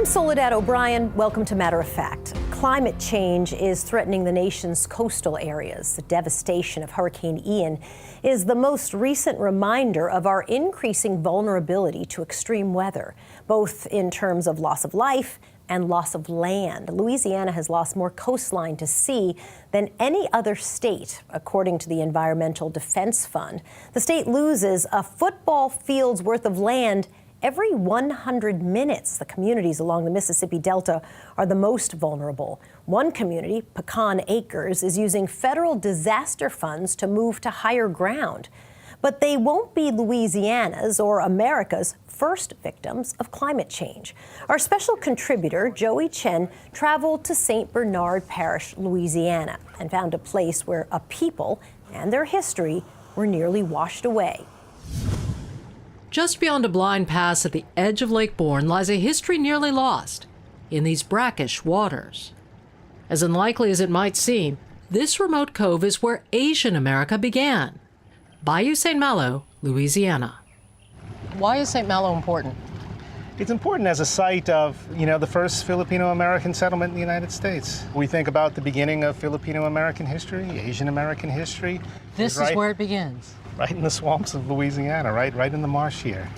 I'm Soledad O'Brien. Welcome to Matter of Fact. Climate change is threatening the nation's coastal areas. The devastation of Hurricane Ian is the most recent reminder of our increasing vulnerability to extreme weather, both in terms of loss of life and loss of land. Louisiana has lost more coastline to sea than any other state, according to the Environmental Defense Fund. The state loses a football field's worth of land every 100 minutes. The communities along the Mississippi Delta are the most vulnerable. One community, Pecan Acres, is using federal disaster funds to move to higher ground. But they won't be Louisiana's or America's first victims of climate change. Our special contributor, Joie Chen, traveled to St. Bernard Parish, Louisiana, and found a place where a people and their history were nearly washed away. Just beyond a blind pass at the edge of Lake Borgne lies a history nearly lost in these brackish waters. As unlikely as it might seem, this remote cove is where Asian America began. Bayou, St. Malo, Louisiana. Why is St. Malo important? It's important as a site of, the first Filipino-American settlement in the United States. We think about the beginning of Filipino-American history, Asian American history. This is where it begins. Right in the swamps of Louisiana, right in the marsh here.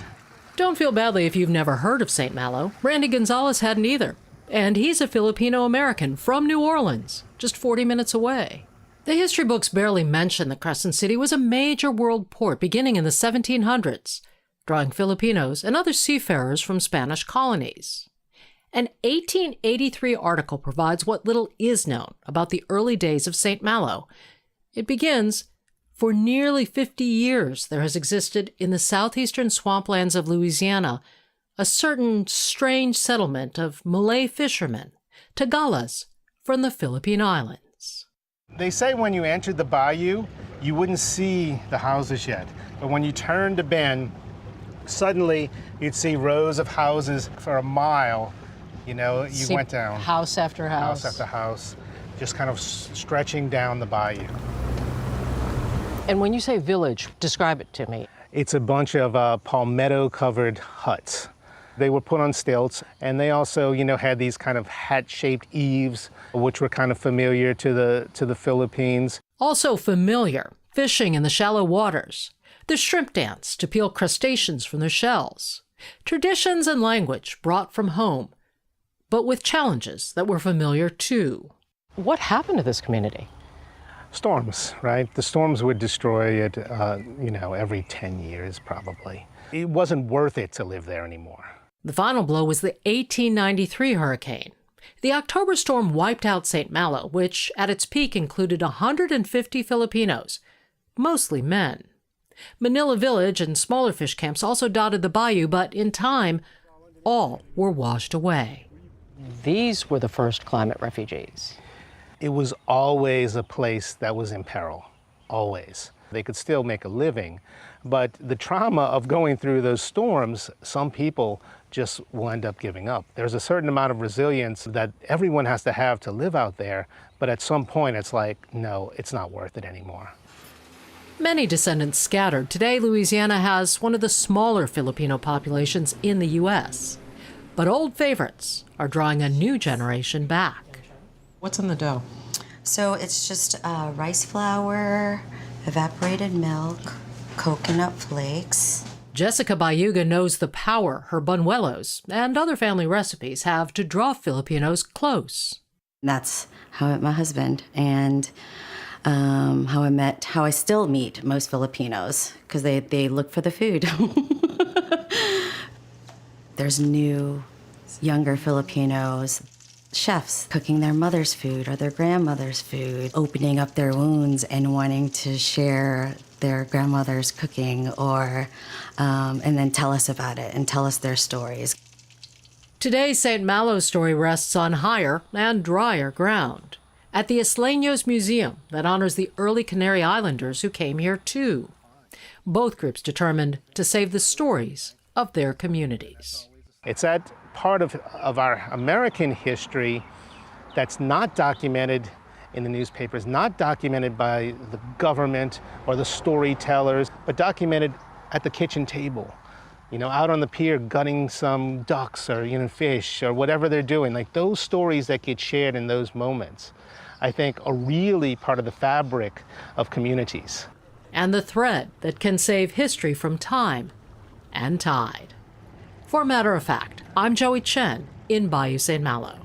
Don't feel badly if you've never heard of St. Malo. Randy Gonzales hadn't either. And he's a Filipino-American from New Orleans, just 40 minutes away. The history books barely mention that Crescent City was a major world port beginning in the 1700s, drawing Filipinos and other seafarers from Spanish colonies. An 1883 article provides what little is known about the early days of St. Malo. It begins, "For nearly 50 years there has existed in the southeastern swamplands of Louisiana a certain strange settlement of Malay fishermen, Tagalas, from the Philippine Islands." They say when you entered the bayou, you wouldn't see the houses yet. But when you turned a bend, suddenly you'd see rows of houses for a mile. You went down. House after house. House after house, just kind of stretching down the bayou. And when you say village, describe it to me. It's a bunch of palmetto-covered huts. They were put on stilts, and they also, had these kind of hat-shaped eaves, which were kind of familiar to the Philippines. Also familiar, fishing in the shallow waters, the shrimp dance to peel crustaceans from their shells, traditions and language brought from home, but with challenges that were familiar too. What happened to this community? Storms, right? The storms would destroy it, every 10 years probably. It wasn't worth it to live there anymore. The final blow was the 1893 hurricane. The October storm wiped out St. Malo, which at its peak included 150 Filipinos, mostly men. Manila Village and smaller fish camps also dotted the bayou, but in time, all were washed away. These were the first climate refugees. It was always a place that was in peril, always. They could still make a living, but the trauma of going through those storms, some people just will end up giving up. There's a certain amount of resilience that everyone has to have to live out there, but at some point it's like, no, it's not worth it anymore. Many descendants scattered. Today, Louisiana has one of the smaller Filipino populations in the U.S., but old favorites are drawing a new generation back. What's in the dough? So it's just rice flour, evaporated milk, coconut flakes. Jessica Bayuga knows the power her buñuelos and other family recipes have to draw Filipinos close. That's how I met my husband, and how I still meet most Filipinos, because they look for the food. There's new, younger Filipinos, chefs cooking their mother's food or their grandmother's food, opening up their wounds and wanting to share their grandmother's cooking, or and then tell us about it and tell us their stories. Today, St. Malo's story rests on higher and drier ground at the Isleños Museum that honors the early Canary Islanders who came here too. Both groups determined to save the stories of their communities. It's that part of our American history that's not documented in the newspapers, not documented by the government or the storytellers, but documented at the kitchen table. out on the pier gutting some ducks or, fish or whatever they're doing. Like those stories that get shared in those moments, I think are really part of the fabric of communities. And the thread that can save history from time and tide. For Matter of Fact, I'm Joie Chen in Bayou, St. Malo.